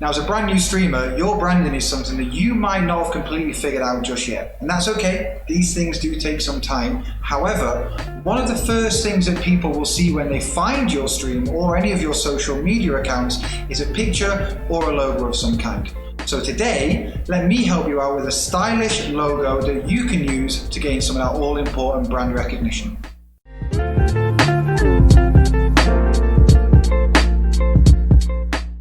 Now, as a brand new streamer, your branding is something that you might not have completely figured out just yet. And that's okay, these things do take some time. However, one of the first things that people will see when they find your stream or any of your social media accounts is a picture or a logo of some kind. So today, let me help you out with a stylish logo that you can use to gain some of that all-important brand recognition.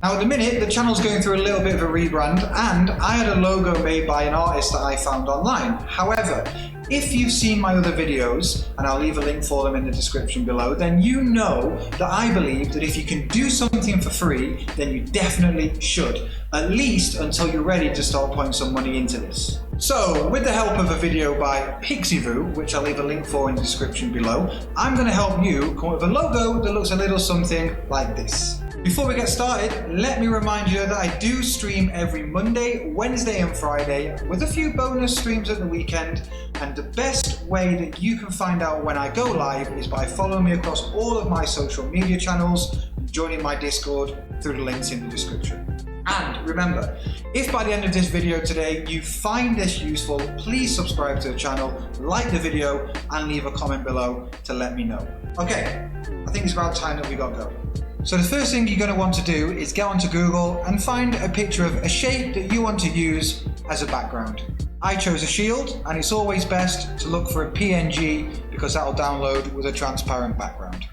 Now at the minute, the channel's going through a little bit of a rebrand, and I had a logo made by an artist that I found online. However, if you've seen my other videos, and I'll leave a link for them in the description below, then you know that I believe that if you can do something for free, then you definitely should. At least until you're ready to start putting some money into this. So, with the help of a video by Pixivu, which I'll leave a link for in the description below, I'm going to help you come up with a logo that looks a little something like this. Before we get started, let me remind you that I do stream every Monday, Wednesday and Friday with a few bonus streams at the weekend, and the best way that you can find out when I go live is by following me across all of my social media channels and joining my Discord through the links in the description. And remember, if by the end of this video today you find this useful, please subscribe to the channel, like the video and leave a comment below to let me know. Okay, I think it's about time that we got going. So the first thing you're going to want to do is get onto Google and find a picture of a shape that you want to use as a background. I chose a shield, and it's always best to look for a PNG because that'll download with a transparent background.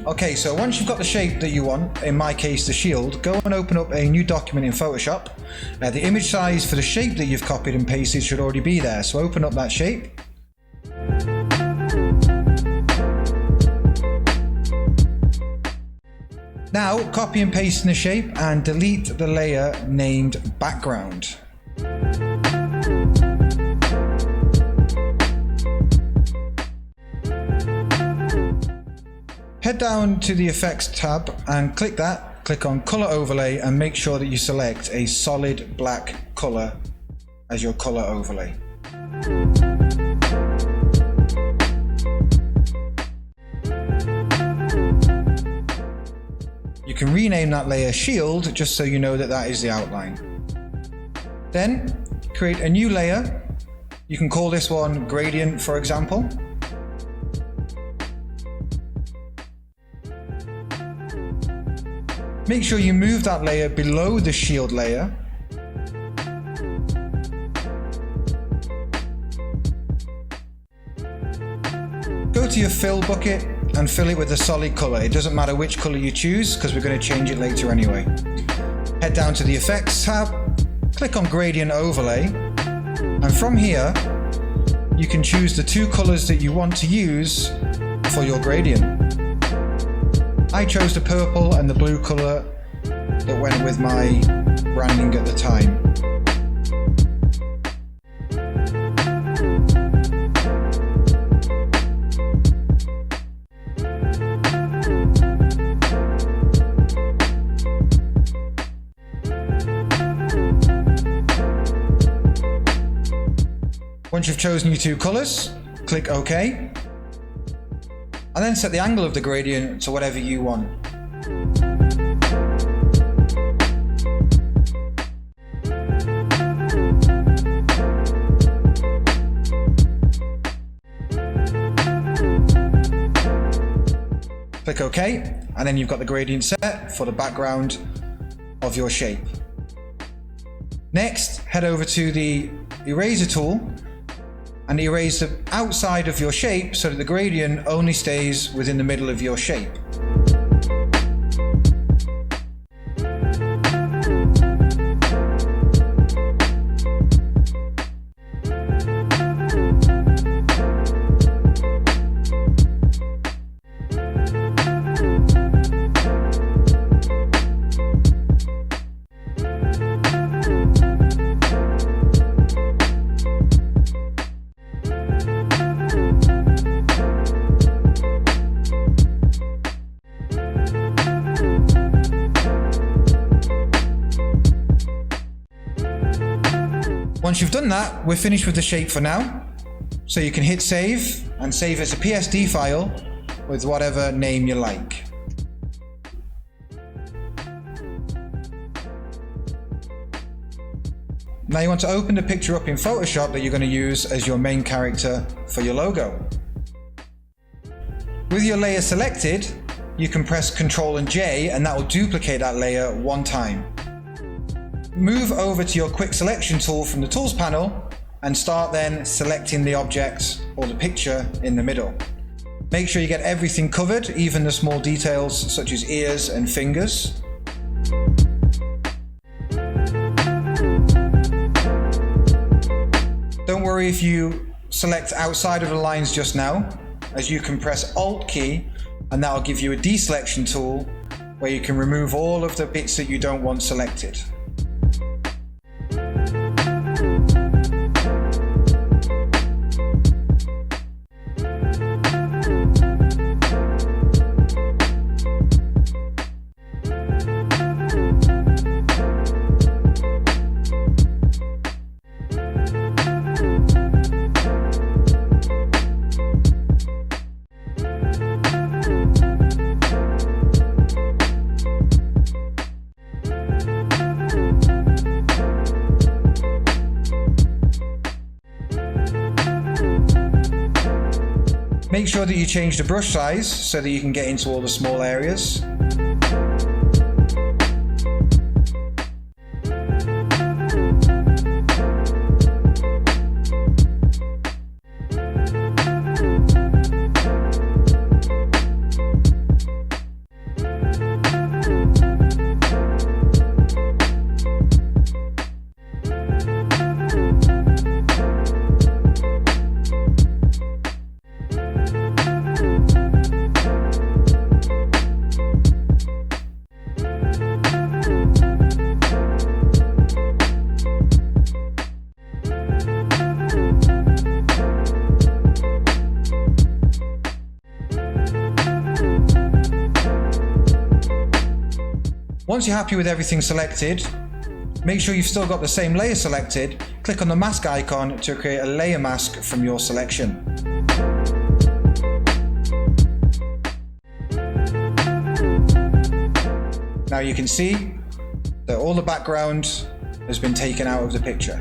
Okay, so once you've got the shape that you want, in my case the shield, go and open up a new document in Photoshop. The image size for the shape that you've copied and pasted should already be there, so open up that shape. Now copy and paste in the shape and delete the layer named background. Head down to the effects tab and click that, click on color overlay and make sure that you select a solid black color as your color overlay. You can rename that layer shield just so you know that that is the outline. Then create a new layer. You can call this one gradient, for example. Make sure you move that layer below the shield layer. Go to your fill bucket and fill it with a solid color. It doesn't matter which color you choose because we're going to change it later anyway. Head down to the effects tab, click on gradient overlay, and from here you can choose the two colors that you want to use for your gradient. I chose the purple and the blue color that went with my branding at the time. Once you've chosen your two colors, click OK. And then set the angle of the gradient to whatever you want. Click OK, and then you've got the gradient set for the background of your shape. Next, head over to the eraser tool and erase the outside of your shape so that the gradient only stays within the middle of your shape. Once you've done that, we're finished with the shape for now. So you can hit save and save as a PSD file with whatever name you like. Now you want to open the picture up in Photoshop that you're going to use as your main character for your logo. With your layer selected, you can press Ctrl and J and that will duplicate that layer one time. Move over to your quick selection tool from the tools panel and start then selecting the object or the picture in the middle. Make sure you get everything covered, even the small details such as ears and fingers. Don't worry if you select outside of the lines just now, as you can press Alt key and that will give you a deselection tool where you can remove all of the bits that you don't want selected. Make sure that you change the brush size so that you can get into all the small areas. Once you're happy with everything selected, make sure you've still got the same layer selected. Click on the mask icon to create a layer mask from your selection. Now you can see that all the background has been taken out of the picture.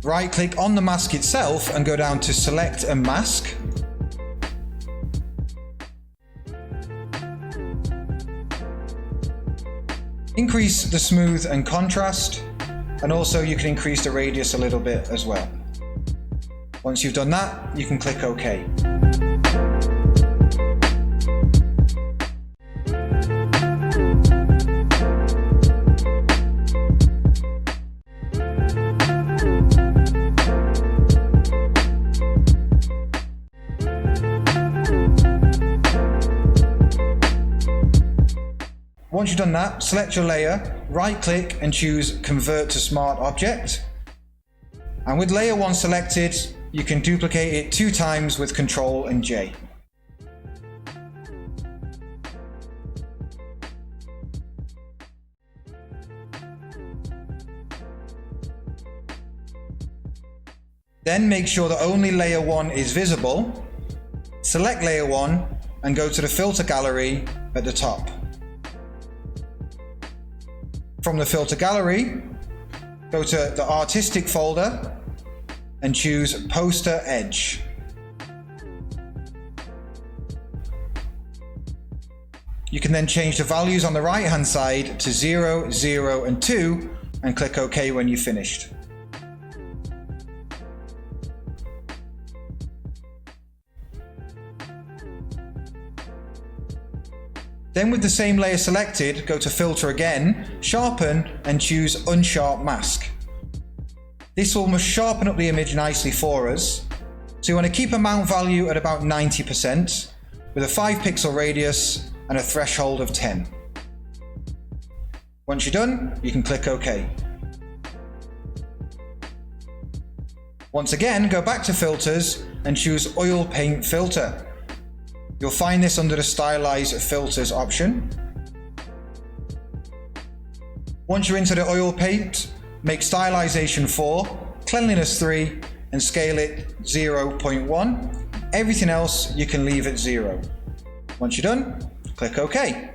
Right click on the mask itself and go down to Select and Mask. Increase the smooth and contrast, and also you can increase the radius a little bit as well. Once you've done that, you can click OK. Once you've done that, select your layer, right click and choose Convert to Smart Object. And with layer 1 selected, you can duplicate it 2 times with Ctrl and J. Then make sure that only layer 1 is visible. Select layer 1 and go to the filter gallery at the top. From the filter gallery, go to the artistic folder and choose Poster Edge. You can then change the values on the right hand side to 0, 0 and 2 and click OK when you've finished. Then with the same layer selected, go to Filter again, Sharpen and choose Unsharp Mask. This will sharpen up the image nicely for us. So you want to keep a mount value at about 90% with a 5 pixel radius and a threshold of 10. Once you're done, you can click OK. Once again, go back to Filters and choose Oil Paint Filter. You'll find this under the Stylize Filters option. Once you're into the oil paint, make Stylization 4, Cleanliness 3, and scale it 0.1. Everything else you can leave at 0. Once you're done, click OK.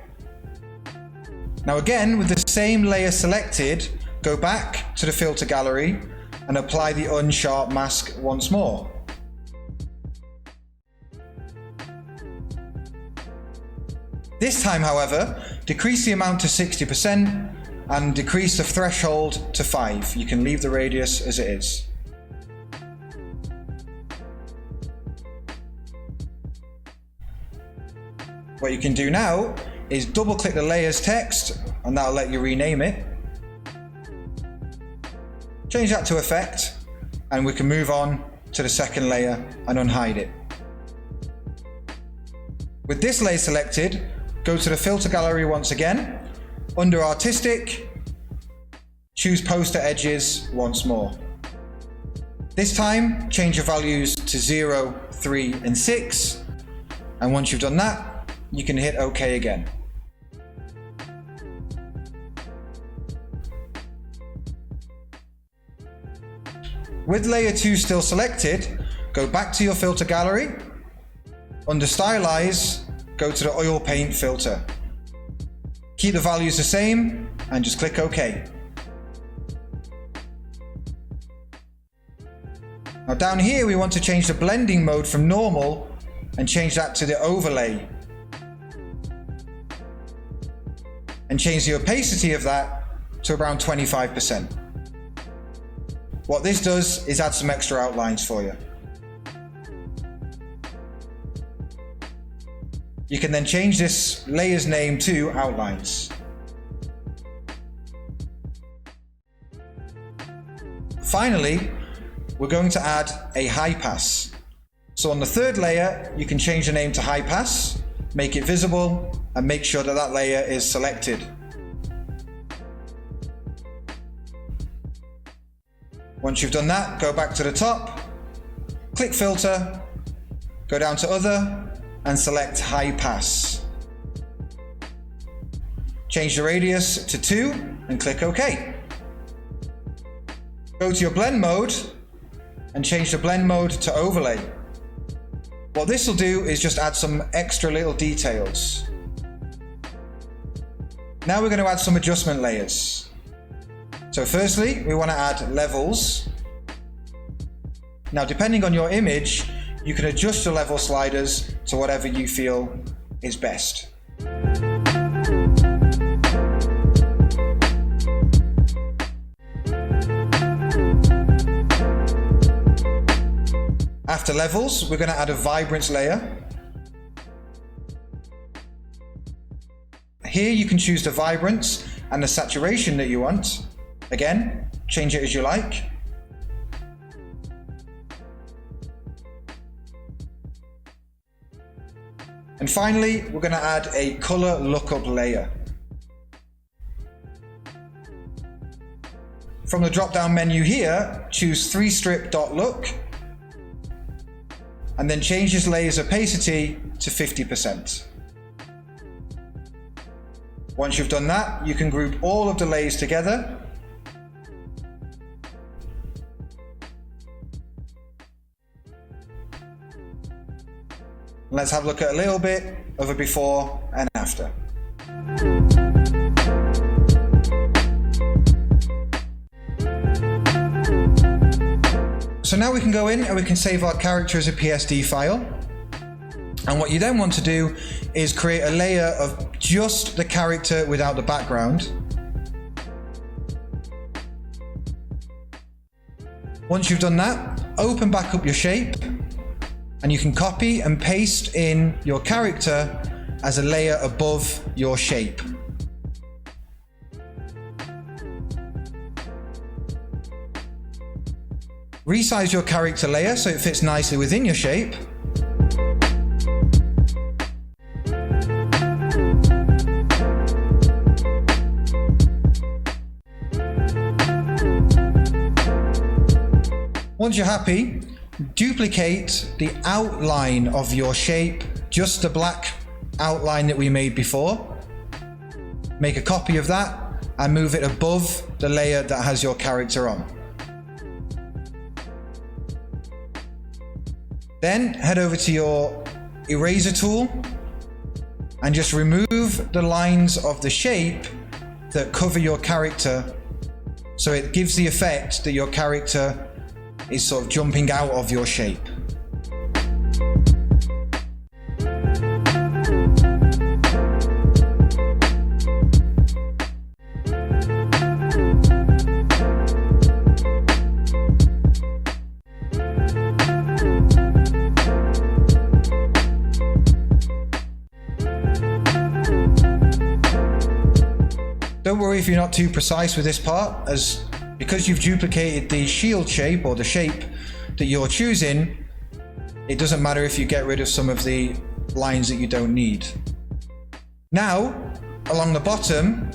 Now again, with the same layer selected, go back to the filter gallery and apply the unsharp mask once more. This time, however, decrease the amount to 60% and decrease the threshold to 5. You can leave the radius as it is. What you can do now is double click the layers text and that'll let you rename it. Change that to effect and we can move on to the second layer and unhide it. With this layer selected, go to the filter gallery once again. Under artistic, choose poster edges once more. This time, change your values to 0, 3 and 6. And once you've done that, you can hit OK again. With layer 2 still selected, go back to your filter gallery. Under Stylize, go to the oil paint filter. Keep the values the same and just click OK. Now down here we want to change the blending mode from normal and change that to the overlay. And change the opacity of that to around 25%. What this does is add some extra outlines for you. You can then change this layer's name to Outlines. Finally, we're going to add a high pass. So on the third layer, you can change the name to High Pass, make it visible, and make sure that that layer is selected. Once you've done that, go back to the top, click Filter, go down to Other, and select High Pass. Change the radius to 2 and click OK. Go to your blend mode and change the blend mode to Overlay. What this will do is just add some extra little details. Now we're going to add some adjustment layers. So firstly, we want to add levels. Now depending on your image, you can adjust the level sliders to whatever you feel is best. After levels, we're going to add a vibrance layer. Here you can choose the vibrance and the saturation that you want. Again, change it as you like. And finally, we're going to add a color lookup layer. From the drop-down menu here, choose 3strip.look and then change this layer's opacity to 50%. Once you've done that, you can group all of the layers together. Let's have a look at a little bit of a before and after. So now we can go in and we can save our character as a PSD file. And what you then want to do is create a layer of just the character without the background. Once you've done that, open back up your shape and you can copy and paste in your character as a layer above your shape. Resize your character layer so it fits nicely within your shape. Once you're happy, duplicate the outline of your shape, just the black outline that we made before. Make a copy of that and move it above the layer that has your character on. Then head over to your eraser tool and just remove the lines of the shape that cover your character, so it gives the effect that your character is sort of jumping out of your shape. Don't worry if you're not too precise with this part, as because you've duplicated the shield shape or the shape that you're choosing, it doesn't matter if you get rid of some of the lines that you don't need. Now, along the bottom,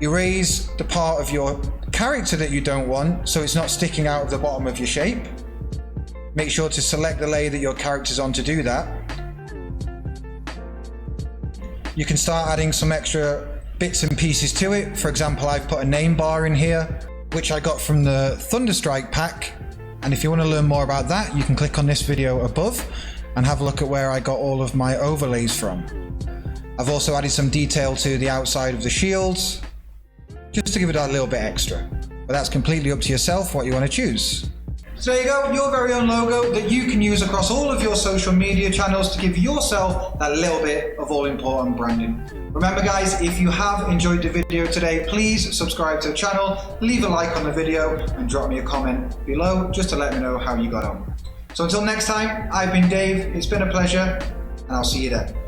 erase the part of your character that you don't want, so it's not sticking out of the bottom of your shape. Make sure to select the layer that your character's on to do that. You can start adding some extra bits and pieces to it. For example, I've put a name bar in here, which I got from the Thunderstrike pack. And if you want to learn more about that, you can click on this video above and have a look at where I got all of my overlays from. I've also added some detail to the outside of the shields, just to give it a little bit extra. But that's completely up to yourself what you want to choose. So there you go, your very own logo that you can use across all of your social media channels to give yourself that little bit of all-important branding. Remember guys, if you have enjoyed the video today, please subscribe to the channel, leave a like on the video, and drop me a comment below just to let me know how you got on. So until next time, I've been Dave, it's been a pleasure, and I'll see you then.